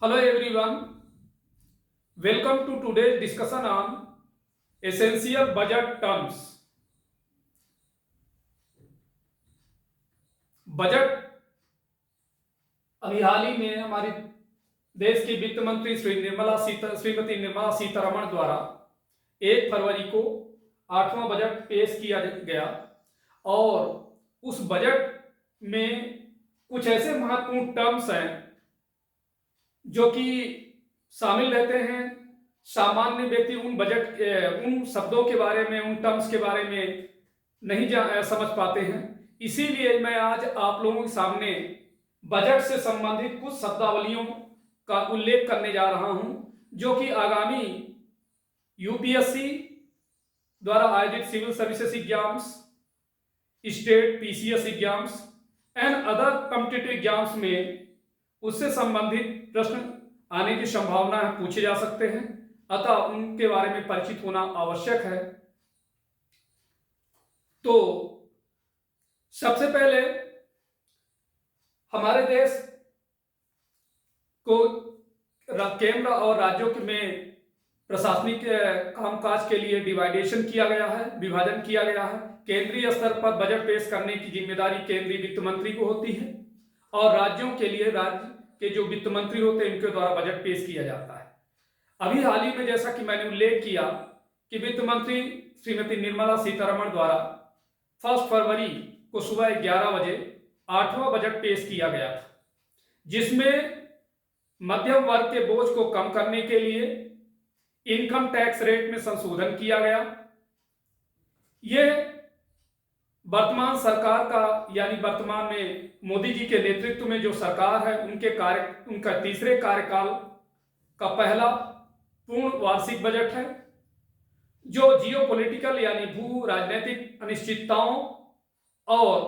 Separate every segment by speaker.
Speaker 1: Hello everyone, welcome to today's discussion on essential budget terms. Budget अभी हाल ही में हमारे देश की वित्त मंत्री श्रीमती निर्मला सीतारमण द्वारा 1 फरवरी को 8वां बजट पेश किया गया और उस बजट में कुछ ऐसे महत्वपूर्ण टर्म्स हैं जो कि शामिल रहते हैं। सामान्य व्यक्ति उन शब्दों के बारे में, उन टर्म्स के बारे में नहीं समझ पाते हैं। इसीलिए मैं आज आप लोगों के सामने बजट से संबंधित कुछ शब्दावलियों का उल्लेख करने जा रहा हूं, जो कि आगामी यूपीएससी द्वारा आयोजित civil services exams, state PCS exams and other competitive exams में उससे संबंधित प्रश्न आने की संभावना है, पूछे जा सकते हैं। अतः उनके बारे में परिचित होना आवश्यक है। तो सबसे पहले हमारे देश को केंद्र और राज्यों में प्रशासनिक कामकाज के लिए डिवाइडेशन किया गया है, विभाजन किया गया है। केंद्रीय स्तर पर बजट पेश करने की जिम्मेदारी केंद्रीय वित्त मंत्री को होती है और राज्यों के लिए राज्य के जो वित्त मंत्री होते हैं इनके द्वारा बजट पेश किया जाता है। अभी हाल ही में जैसा कि मैंने उल्लेख किया कि वित्त मंत्री श्रीमती निर्मला सीतारमण द्वारा 1 फरवरी को सुबह 11 बजे 8वां बजट पेश किया गया था, जिसमें मध्यम वर्ग के बोझ को कम करने के लिए इनकम टैक्स रेट में संशोधन किया गया। यह वर्तमान सरकार का, यानी वर्तमान में मोदी जी के नेतृत्व में जो सरकार है उनका तीसरे कार्यकाल का पहला पूर्ण वार्षिक बजट है, जो जियोपॉलिटिकल यानी भू राजनीतिक अनिश्चितताओं और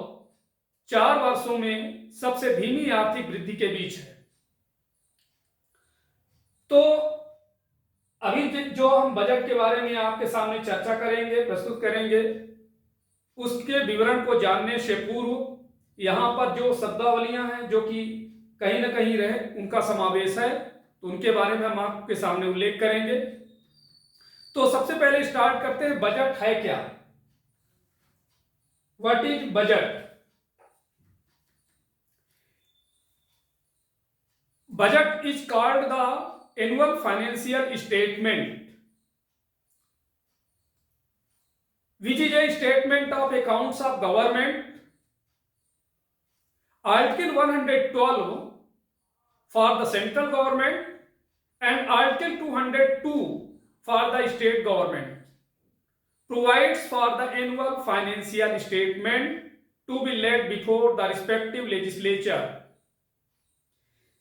Speaker 1: 4 वर्षों में सबसे धीमी आर्थिक वृद्धि के बीच है। तो अभी जो हम बजट के बारे में आपके सामने चर्चा करेंगे, प्रस्तुत करेंगे, उसके विवरण को जानने से पूर्व यहां पर जो शब्दावलियां हैं जो कि कहीं ना कहीं रहे उनका समावेश है, तो उनके बारे में हम आपके सामने उल्लेख करेंगे। तो सबसे पहले स्टार्ट करते हैं, बजट है क्या? What is budget? Budget is called the annual financial statement which is a statement of accounts of government. Article 112 for the central government and Article 202 for the state government provides for the annual financial statement to be laid before the respective legislature.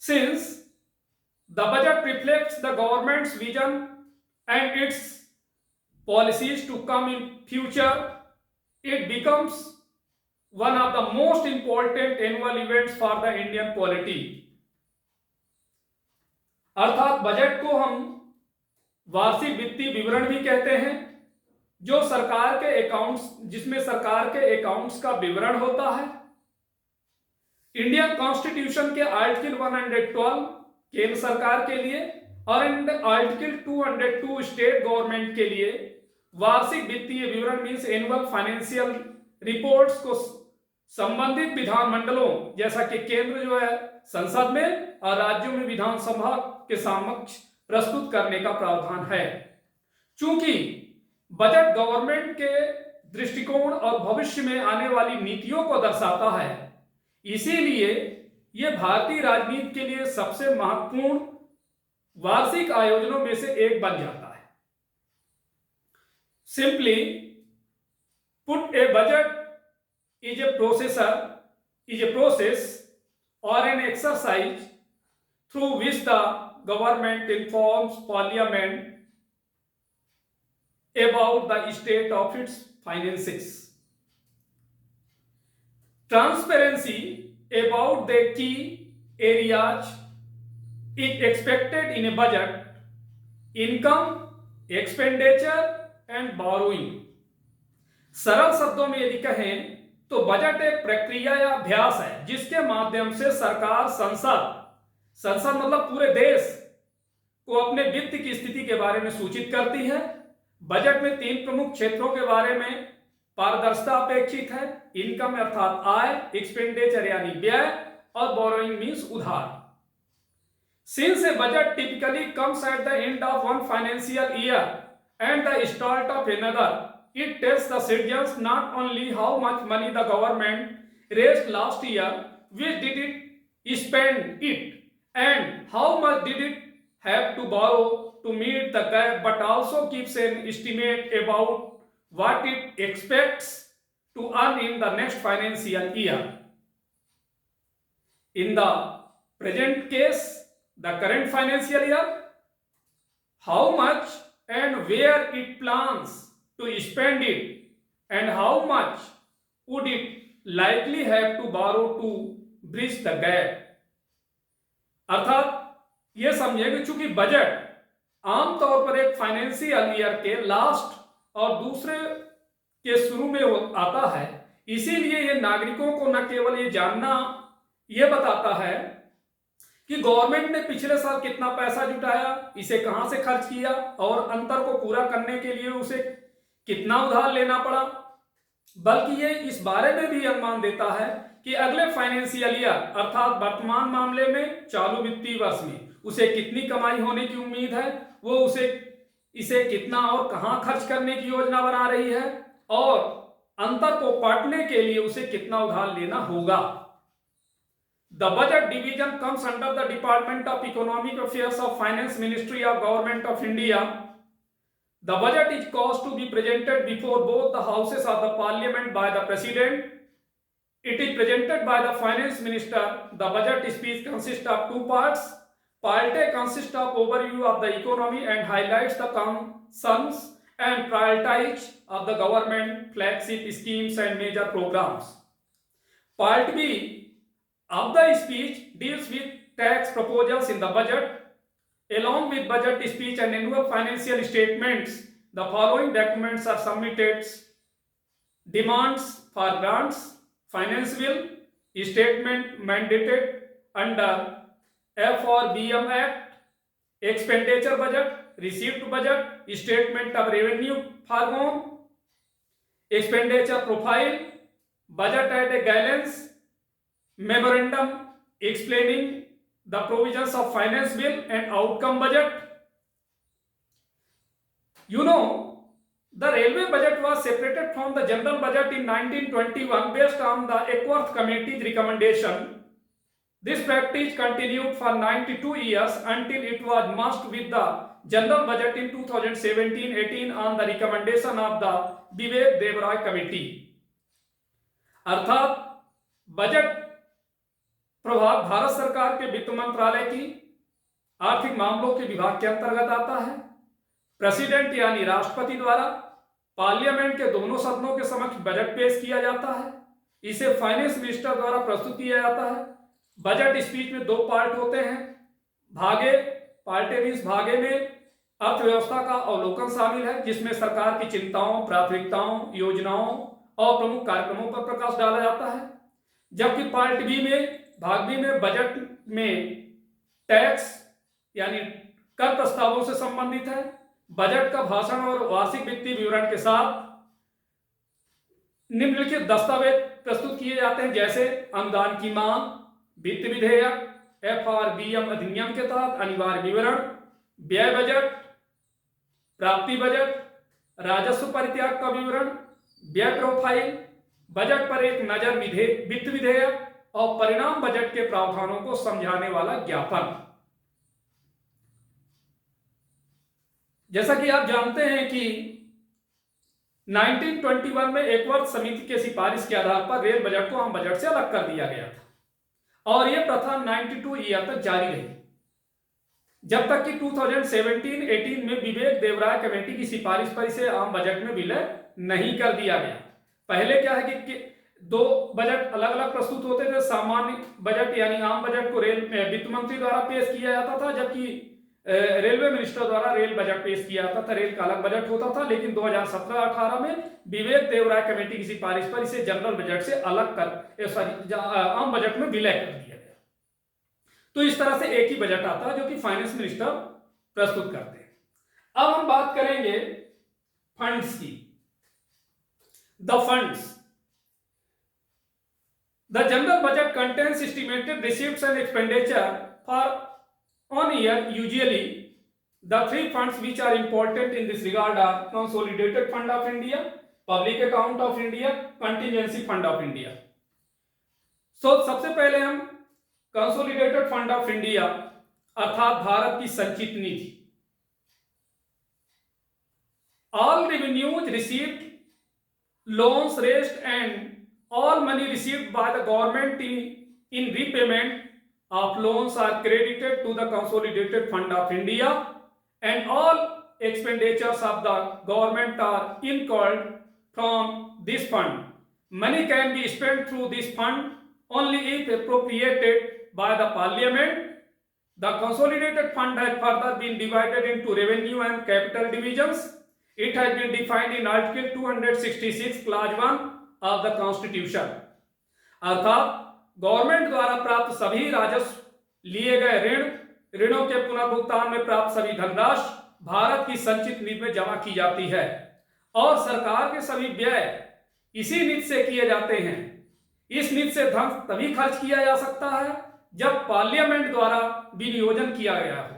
Speaker 1: Since the budget reflects the government's vision and its policies to come in future, it becomes one of the most important annual events for the Indian polity. अर्थात budget को हम वार्षिक वित्तीय विवरण भी कहते हैं, जो सरकार के अकाउंट्स, जिसमें सरकार के अकाउंट्स का विवरण होता है। इंडियन कॉन्स्टिट्यूशन के आर्टिकल 112 केंद्र सरकार के लिए और आर्टिकल 202 स्टेट गवर्नमेंट के लिए वार्षिक वित्तीय विवरण मीन्स एनुअल फाइनेंशियल रिपोर्ट्स को संबंधित विधानमंडलों, जैसा कि केंद्र जो है संसद में और राज्यों में विधानसभा के समक्ष प्रस्तुत करने का प्रावधान है। चूंकि बजट गवर्नमेंट के दृष्टिकोण और भविष्य में आने वाली नीतियों को दर्शाता है, इसीलिए यह भारतीय राजनीति के लिए सबसे महत्वपूर्ण वार्षिक आयोजनों में से एक बन जाता है। Simply put, a budget is a process or an exercise through which the government informs parliament about the state of its finances. Transparency about the key areas is expected in a budget: income, expenditure and borrowing. सरल शब्दों में यदि कहें तो budget एक प्रक्रिया या अभ्यास है जिसके माध्यम से सरकार संसद संसद मतलब पूरे देश को अपने वित्त की स्थिति के बारे में सूचित करती है। बजट में 3 प्रमुख क्षेत्रों के बारे में पारदर्शिता अपेक्षित है। इनकम अर्थात आय, एक्सपेंडिचर यानी व्यय, और बोरोइंग मीन्स उधार। Since a budget typically comes at the end of one financial year and the start of another, it tells the citizens not only how much money the government raised last year, which did it spend it, and how much did it have to borrow to meet the gap, but also gives an estimate about what it expects to earn in the next financial year. In the present case, the current financial year, how much and where it plans to spend it, and how much would it likely have to borrow to bridge the gap. अर्थात ये समझे कि चूंकि budget आमतौर पर एक financial year के last और दूसरे के शुरू में आता है, इसीलिए ये नागरिकों को न केवल ये जानना ये बताता है कि गवर्नमेंट ने पिछले साल कितना पैसा जुटाया, इसे कहां से खर्च किया, और अंतर को पूरा करने के लिए उसे कितना उधार लेना पड़ा, बल्कि ये इस बारे में भी अनुमान देता है कि अगले फाइनेंशियल ईयर अर्थात वर्तमान मामले में चालू वित्तीय वर्ष में उसे कितनी कमाई होने की उम्मीद है, वो इसे कितना और कहां खर्च करने की योजना बना रही है, और अंतर को पाटने के लिए उसे कितना उधार लेना होगा। The budget division comes under the Department of Economic Affairs of Finance Ministry of Government of India. The budget is caused to be presented before both the houses of the Parliament by the President. It is presented by the Finance Minister. The budget speech consists of 2 parts. Part A consists of overview of the economy and highlights the concerns and priorities of the government, flagship schemes and major programs. Part B of the speech deals with tax proposals in the budget. Along with budget speech and annual financial statements, the following documents are submitted: demands for grants, finance bill, statement mandated under FRBM Act, expenditure budget, received budget, statement of revenue for home, expenditure profile, budget at a glance, memorandum explaining the provisions of finance bill and outcome budget. You know, the railway budget was separated from the general budget in 1921 based on the Eckworth Committee's recommendation. This practice continued for 92 years until it was merged with the general budget in 2017-18 on the recommendation of the Vivek Devroy Committee. अर्थात budget प्रभाव भारत सरकार के वित्त मंत्रालय की आर्थिक मामलों के विभाग के अंतर्गत आता है। प्रेसिडेंट यानी राष्ट्रपति द्वारा पार्लियामेंट के दोनों सदनों के समक्ष बजट पेश किया जाता है। इसे फाइनेंस मिनिस्टर द्वारा प्रस्तुत किया जाता है। बजट स्पीच में 2 पार्ट होते हैं। भागे, पार्ट ए मींस भागे में अर्थव्यवस्था का अवलोकन शामिल है, जिसमें सरकार की चिंताओं, प्राथमिकताओं, योजनाओं और प्रमुख कार्यक्रमों पर प्रकाश डाला जाता है। जबकि पार्ट बी में, भाग बी में बजट में टैक्स यानी कर प्रस्तावों से संबंधित है। बजट का भाषण और वार्षिक वित्तीय विवरण के साथ निम्नलिखित दस्तावेज प्रस्तुत किए जाते हैं, जैसे अनुदान की मांग, वित्त विधेयक, FRBM अधिनियम के तहत अनिवार्य विवरण, व्यय बजट, प्राप्ति बजट, राजस्व परित्याग का विवरण, व्यय प्रोफाइल, बजट पर एक नजर वित्त विधेयक और परिणाम बजट के प्रावधानों को समझाने वाला ज्ञापन। जैसा कि आप जानते हैं कि 1921 में एकवर्थ समिति के सिफारिश के आधार पर रेल बजट को आम बजट से अलग कर दिया गया था और यह प्रथा 92 ईयर तक जारी रही, जब तक कि 2017-18 में विवेक देवराय कमेटी की सिफारिश पर इसे आम बजट में विलय नहीं कर दिया गया। पहले क्या है कि 2 बजट अलग अलग प्रस्तुत होते थे। सामान्य बजट यानी आम बजट को वित्त मंत्री द्वारा पेश किया जाता था, जबकि रेलवे मिनिस्टर द्वारा रेल बजट पेश किया जाता था। रेल का अलग बजट होता था, लेकिन 2017-18 में विवेक देवराय कमेटी की सिफारिश पर इसे जनरल बजट से अलग कर आम बजट में विलय कर दिया गया। तो इस तरह से एक ही बजट आता है जो कि फाइनेंस मिनिस्टर प्रस्तुत करते हैं। अब हम बात करेंगे फंड्स की। The funds, the general budget contains estimated receives and expenditure for on year. Usually the three funds which are important in this regard are consolidated fund of India, public account of India, contingency fund of India. So सबसे पहले हम consolidated fund of India अर्थात भारत की संचित निधि। All revenues received, loans raised and all money received by the government in repayment of loans are credited to the consolidated fund of India, and all expenditures of the government are incurred from this fund. Money can be spent through this fund only if appropriated by the parliament. The consolidated fund has further been divided into revenue and capital divisions. It has been defined in Article 266 Clause 1 of the Constitution. अर्थात government द्वारा प्राप्त सभी राजस्व, लिए गए ऋणों के पुनर्भुगतान में प्राप्त सभी धनराशि भारत की संचित निधि में जमा की जाती है और सरकार के सभी व्यय इसी निधि से किए जाते हैं। इस निधि से धन तभी खर्च किया जा सकता है जब पार्लियामेंट द्वारा विनियोजन किया गया हो।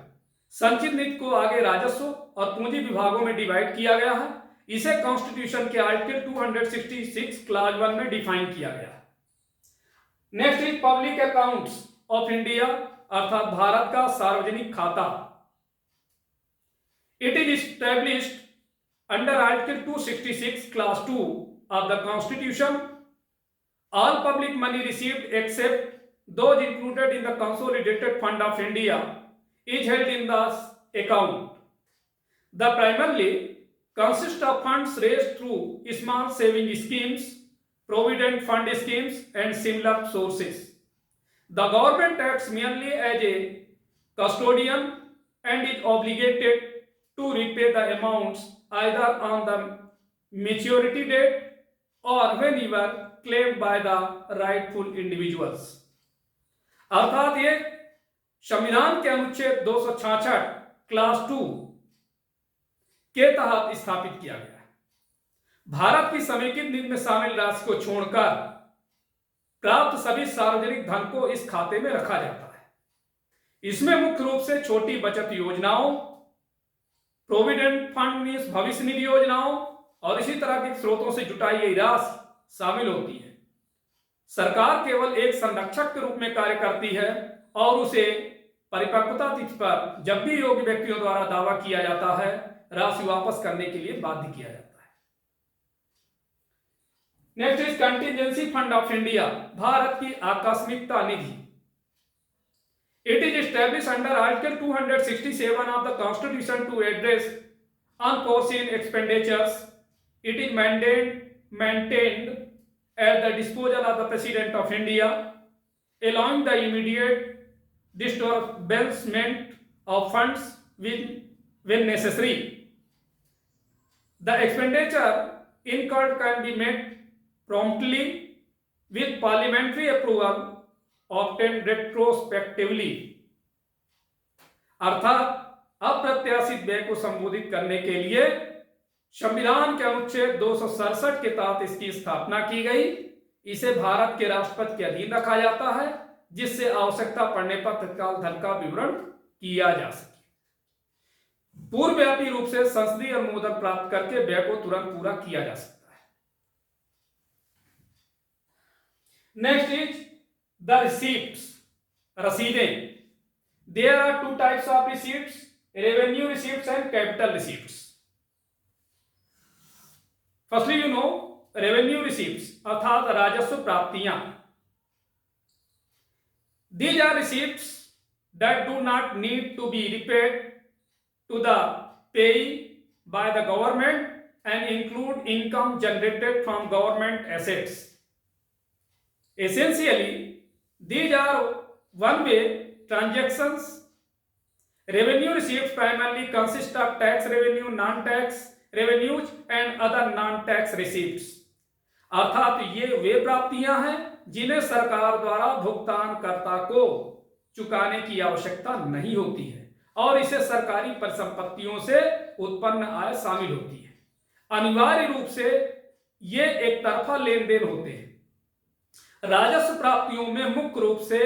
Speaker 1: संचित निधि को आगे राजस्व और पूंजी विभागों में डिवाइड किया गया है। इसे कॉन्स्टिट्यूशन के आर्टिकल 266 क्लॉज 1 में डिफाइन किया गया है। Next is public accounts of India अर्थात भारत का सार्वजनिक खाता। It is established under article 266 class 2 of the constitution. All public money received accept those included in the consolidated fund of India is held in the account. The primarily consist of funds raised through small saving schemes, provident fund schemes and similar sources. The government acts merely as a custodian and is obligated to repay the amounts either on the maturity date or whenever claimed by the rightful individuals. अर्थात ये संविधान के अनुच्छेद 266 class 2 के तहत स्थापित किया गया है। भारत की समेकित निधि में शामिल राशि को छोड़कर प्राप्त सभी सार्वजनिक धन को इस खाते में रखा जाता है। इसमें मुख्य रूप से छोटी बचत योजनाओं, प्रोविडेंट फंड भविष्य निधि योजनाओं और इसी तरह के स्रोतों से जुटाई गई राशि शामिल होती है। सरकार केवल एक संरक्षक के रूप में कार्य करती है और उसे परिपक्वता तिथि पर जब भी योग्य व्यक्तियों द्वारा दावा किया जाता है राशि वापस करने के लिए बाध्य किया जाता है। Next is contingency fund of India, Bharat की आकस्मिकता निधि। It is establish under article 267 of the constitution to address unforeseen expenditures. It is maintained at the disposal of the President of India, allowing the immediate disbursement of funds when necessary. The expenditure incurred can be made promptly with parliamentary approval obtained retrospectively. अर्थात अप्रत्याशित व्यय को संबोधित करने के लिए संविधान के अनुच्छेद 267 के तहत इसकी स्थापना की गई। इसे भारत के राष्ट्रपति के अधीन रखा जाता है जिससे आवश्यकता पड़ने पर तत्काल धन का विवरण किया जा सके। पूर्वव्यापी रूप से संसदीय अनुमोदन प्राप्त करके व्यय को तुरंत पूरा किया जा सकता है। नेक्स्ट इज द रिसीप्ट्स, रसीदें। There are two types of receipts, revenue receipts and capital receipts. Firstly you know revenue receipts अर्थात राजस्व प्राप्तियां। These are receipts that do not need to be repaid to the payee by the government and include income generated from government assets. Essentially, these are one-way transactions. Revenue receipts primarily consist of tax revenue, non-tax revenues and other non-tax receipts. अर्थात ये वे प्राप्तियां हैं जिन्हें सरकार द्वारा भुगतानकर्ता को चुकाने की आवश्यकता नहीं होती है और इसे सरकारी परिसंपत्तियों से उत्पन्न आय शामिल होती है। अनिवार्य रूप से ये एक तरफा लेन देन होते हैं। राजस्व प्राप्तियों में मुख्य रूप से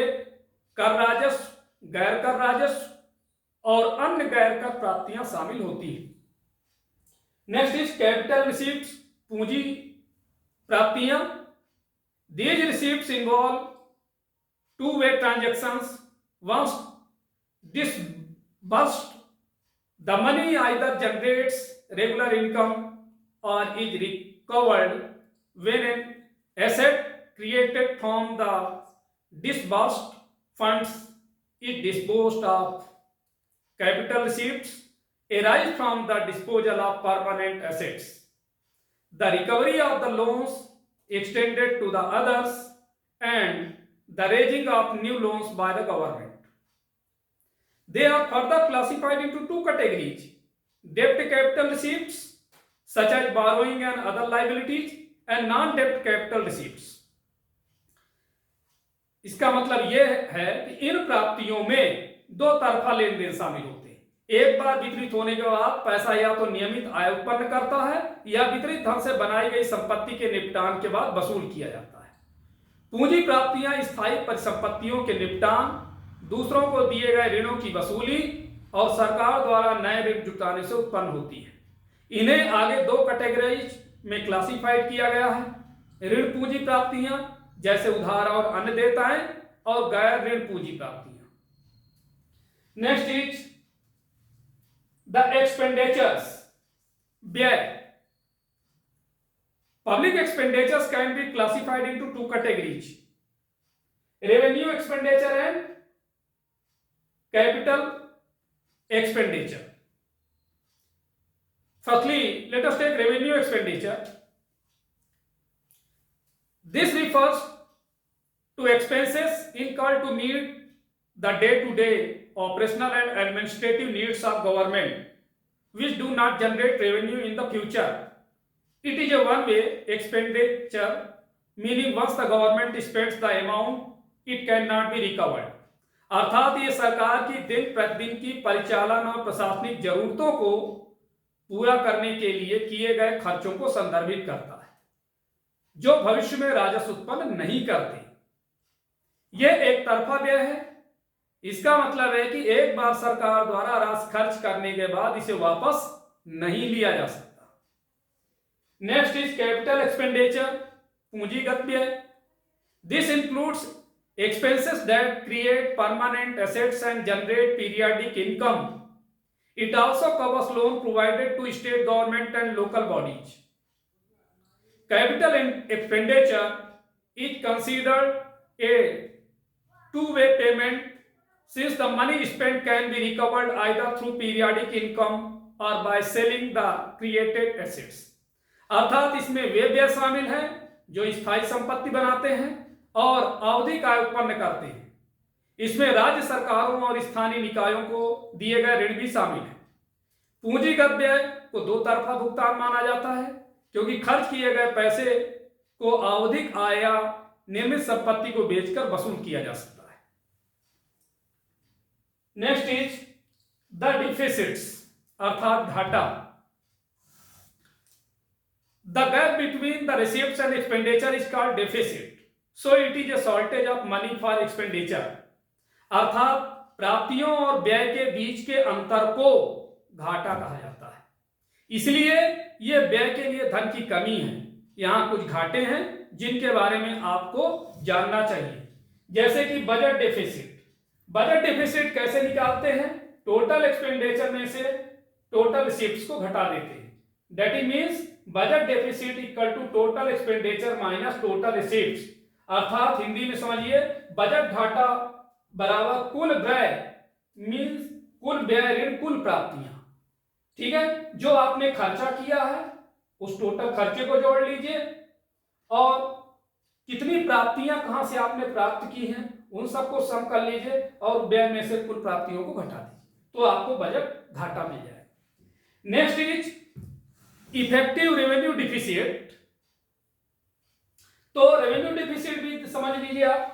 Speaker 1: कर राजस्व, गैर कर राजस्व और अन्य गैर कर प्राप्तियां शामिल होती हैं। नेक्स्ट इज कैपिटल रिसीप्ट्स, पूंजी प्राप्तियां। These receipts involve two way transactions. Once disbursed, the money either generates regular income or is recovered when an asset created from the disbursed funds is disposed of. Capital receipts arise from the disposal of permanent assets, the recovery of the loans extended to the others, and the raising of new loans by the government. They are further classified into two categories: debt capital receipts such as borrowing and other liabilities, and non-debt capital receipts. इसका मतलब यह है कि इन प्राप्तियों में दो तरफा लेन then शामिल होते हैं। एक बार वितरित होने के बाद पैसा या तो नियमित आय उत्पन्न करता है या वितरित धन से बनाई गई संपत्ति के निपटान के बाद वसूल किया जाता है। पूंजी प्राप्तियां स्थायी परिसंपत्तियों के निपटान, दूसरों को दिए गए ऋणों की वसूली और सरकार द्वारा नए ऋण जुटाने से उत्पन्न होती है। इन्हें आगे दो कैटेगरीज में क्लासिफाइड किया गया है: ऋण पूंजी प्राप्तियां जैसे उधार और अन्य देयताएं, और गैर ऋण पूंजी प्राप्तियां। नेक्स्ट इज द एक्सपेंडिचर्स, व्यय। Public expenditures can be classified into two categories: revenue expenditure and capital expenditure. Firstly, let us take revenue expenditure. This refers to expenses incurred to meet the day-to-day operational and administrative needs of government, which do not generate revenue in the future. It is a one-way expenditure, meaning once the government spends the amount, it cannot be recovered. अर्थात ये सरकार की दिन प्रतिदिन की परिचालन और प्रशासनिक जरूरतों को पूरा करने के लिए किए गए खर्चों को संदर्भित करता है, जो भविष्य में राजस्व उत्पन्न नहीं करते। यह एक तरफा व्यय है। इसका मतलब है कि एक बार सरकार द्वारा राशि खर्च करने के बाद इसे वापस नहीं लिया जा सकता। नेक्स्ट इज कैपिटल एक्सपेंडिचर, पूंजीगत व्यय। This includes expenses that create permanent assets and generate periodic income. It also covers loan provided to state government and local bodies. Capital expenditure is considered a two-way payment, since the money spent can be recovered either through periodic income or by selling the created assets. अर्थात इसमें वे व्यय शामिल हैं जो स्थायी संपत्ति बनाते हैं और आवधिक आय उत्पन्न करते हैं। इसमें राज्य सरकारों और स्थानीय निकायों को दिए गए ऋण भी शामिल है। पूंजीगत व्यय को दो तरफा भुगतान माना जाता है, क्योंकि खर्च किए गए पैसे को आवधिक आय या निर्मित संपत्ति को बेचकर वसूल किया जा सकता है। नेक्स्ट इज द डिफिसिट्स, अर्थात घाटा। The gap between the receipts and expenditure is called deficit, so it is a shortage of money for expenditure. अर्थात प्राप्तियों और व्यय के बीच के अंतर को घाटा कहा जाता है। इसलिए यह व्यय के लिए धन की कमी है। यहां कुछ घाटे हैं जिनके बारे में आपको जानना चाहिए, जैसे कि बजट डेफिसिट। बजट डेफिसिट कैसे निकालते हैं? टोटल एक्सपेंडिचर में से टोटल रिसीप्ट्स को घटा देते हैं। That is means budget deficit equal to total expenditure minus total receipts. अर्थात हिंदी में समझिए, बजट घाटा बराबर कुल व्यय, मींस कुल व्यय ऋण कुल प्राप्तियां। ठीक है, जो आपने खर्चा किया है उस टोटल खर्चे को जोड़ लीजिए और कितनी प्राप्तियां कहां से आपने प्राप्त की हैं उन सबको सम कर लीजिए और व्यय में से कुल प्राप्तियों को घटा दीजिए, तो आपको बजट घाटा मिल जाएगा। Next is effective revenue deficit. तो रेवेन्यू डिफिसिट भी समझ लीजिए आप।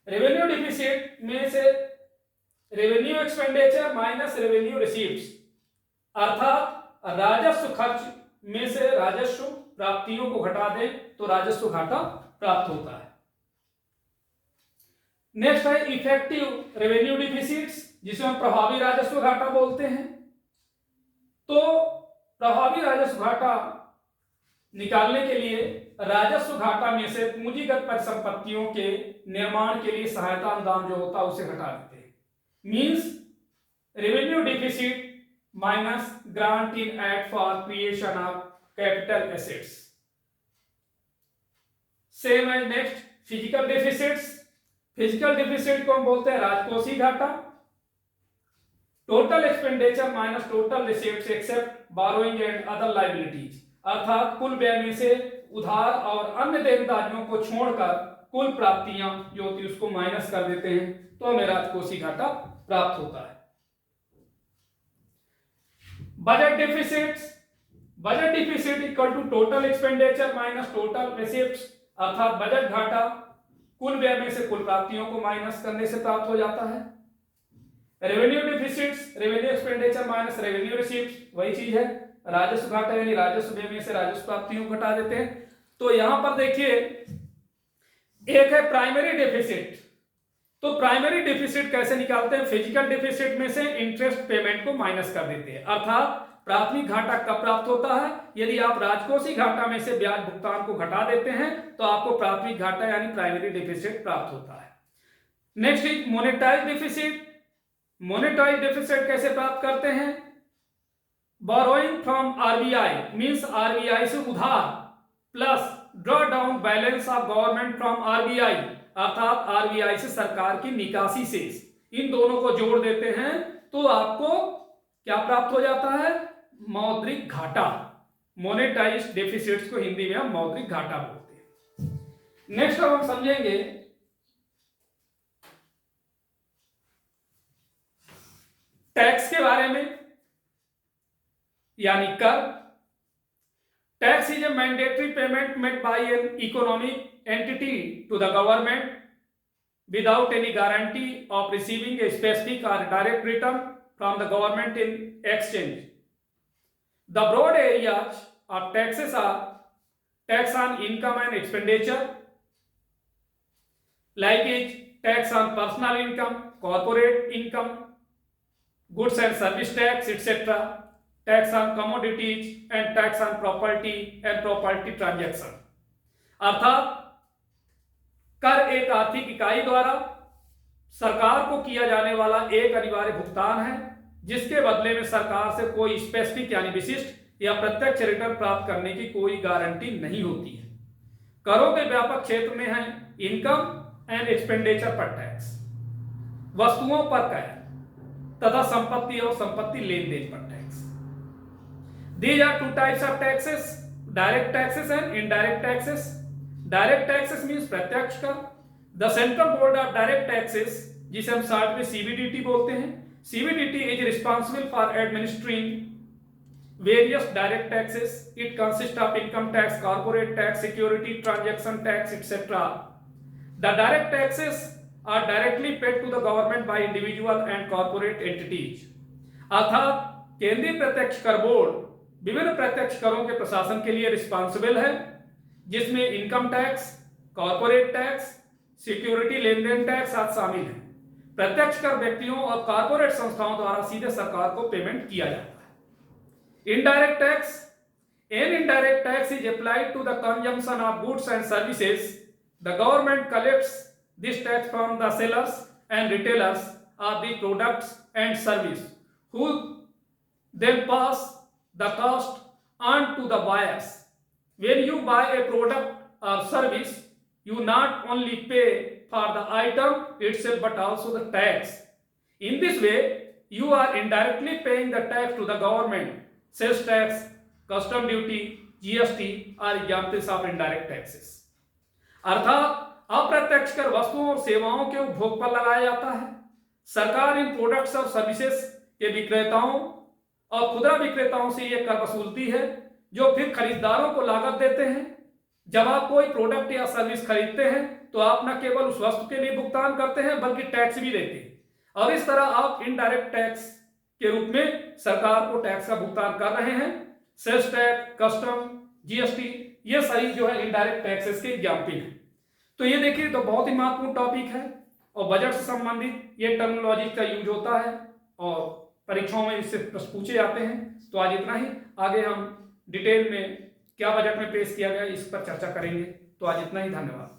Speaker 1: रेवेन्यू डिफिसिट में से रेवेन्यू एक्सपेंडिचर माइनस रेवेन्यू रिसीव्ड्स, अर्थात राजस्व खर्च में से राजस्व प्राप्तियों को घटा दें तो राजस्व घाटा प्राप्त होता है। नेक्स्ट है इफेक्टिव रेवेन्यू डिफिसिट्स, जिसे हम प्रभावी राजस्व घाटा बोलते हैं। तो प्रभावी राजस्व घाटा निकालने के लिए राजस्व घाटा में से पूंजीगत परिसंपत्तियों के निर्माण के लिए सहायता अनुदान जो होता है उसे घटा देते हैं। Means revenue deficit minus grant in aid for creation of capital assets. Same है next physical deficits. Physical deficit को हम बोलते हैं राजकोषीय घाटा। Total expenditure minus total receipts except borrowing and other liabilities, अर्थात कुल व्यय में से उधार और अन्य देनदारियों को छोड़कर कुल प्राप्तियां जो होती है उसको माइनस कर देते हैं तो हमें राजकोषीय घाटा प्राप्त होता है। Budget deficits, budget deficit equal to total expenditure minus total receipts, अर्थात बजट घाटा कुल व्यय में से कुल प्राप्तियों को माइनस करने से प्राप्त हो जाता है। Revenue deficits revenue expenditure minus revenue receipts, वही चीज है राजस्व घाटा यानी राजस्व व्यय में से राजस्व प्राप्तियों को घटा देते हैं। तो यहां पर देखिए एक है प्राइमरी डेफिसिट। तो प्राइमरी डेफिसिट कैसे निकालते हैं? फिजिकल डेफिसिट में से इंटरेस्ट पेमेंट को माइनस कर देते हैं, अर्थात प्राथमिक घाटा कब प्राप्त होता है? यदि आप राजकोषीय घाटा में से ब्याज भुगतान को घटा देते हैं तो आपको प्राथमिक घाटा यानी प्राइमरी डेफिसिट प्राप्त होता है। Next is monetize deficit. Monetize deficit कैसे प्राप्त करते हैं? Borrowing from RBI means RBI से उधार plus draw down balance of government from RBI, अर्थात आरबीआई से सरकार की निकासी शेष, इन दोनों को जोड़ देते हैं तो आपको क्या प्राप्त हो जाता है? मौद्रिक घाटा। मोनेटाइज डेफिसिट्स को हिंदी में हम मौद्रिक घाटा बोलते हैं। नेक्स्ट अब हम समझेंगे टैक्स के बारे में, यानी कर। Tax is a mandatory payment made by an economic entity to the government without any guarantee of receiving a specific or direct return from the government in exchange. The broad areas of taxes are tax on income and expenditure, like is tax on personal income, corporate income, goods and service tax, etc., tax on commodities and tax on property and property transaction। अर्थात कर एक आर्थिक इकाई द्वारा सरकार को किया जाने वाला एक अनिवार्य भुगतान है जिसके बदले में सरकार से कोई स्पेसिफिक यानी विशिष्ट या प्रत्यक्ष रिटर्न प्राप्त करने की कोई गारंटी नहीं होती है। करों के व्यापक क्षेत्र में है इनकम एंड एक्सपेंडिचर पर टैक्स, वस्तुओं पर कर तथा संपत्ति और संपत्ति लेन देन पर tax. These are two types of taxes, direct taxes and indirect taxes। Direct taxes means प्रत्यक्ष कर। The Central Board of Direct Taxes, जिसे हम शॉर्ट में CBDT बोलते हैं, CBDT is responsible for administering various direct taxes। It consists of income tax, corporate tax, security transaction tax, etc. The direct taxes are directly paid to the government by individual and corporate entities। अर्थात केंद्रीय प्रत्यक्ष कर board विभिन्न प्रत्यक्ष करों के प्रशासन के लिए रिस्पॉन्सिबल है, जिसमें income tax, corporate tax, security लेन देन टैक्स आदि शामिल है। प्रत्यक्ष कर व्यक्तियों और कॉर्पोरेट संस्थाओं द्वारा सीधे सरकार को पेमेंट किया जाता है। Indirect tax, an indirect tax is applied to the consumption of goods and services. The government collects this tax from the sellers and retailers of the products and service, who then pass the cost on to the buyers। When you buy a product or service, you not only pay for the item itself but also the tax। In this way, you are indirectly paying the tax to the government। Sales tax, custom duty, GST are examples of indirect taxes। अर्थात अप्रत्यक्ष कर वस्तुओं और सेवाओं के उपभोग पर लगाया जाता है। सरकार इन प्रोडक्ट्स और सर्विसेज के विक्रेताओं और खुदरा विक्रेताओं से यह कर वसूलती है जो फिर खरीदारों को लागत देते हैं। जब आप कोई प्रोडक्ट या सर्विस खरीदते हैं तो आप न केवल उस वस्तु के लिए भुगतान करते हैं बल्कि टैक्स भी देते हैं। और इस तरह आप इनडायरेक्ट टैक्स के रूप में सरकार को टैक्स का भुगतान कर रहे हैं। सेल्स टैक्स, कस्टम, जीएसटी, ये सही जो है इनडायरेक्ट टैक्सेस के एग्जाम्पल हैं। तो ये देखिए तो बहुत ही महत्वपूर्ण टॉपिक है और बजट से संबंधित ये टर्मिनोलॉजी का यूज होता है और परीक्षाओं में इससे प्रश्न पूछे जाते हैं। तो आज इतना ही, आगे हम डिटेल में क्या बजट में पेश किया गया इस पर चर्चा करेंगे। तो आज इतना ही, धन्यवाद।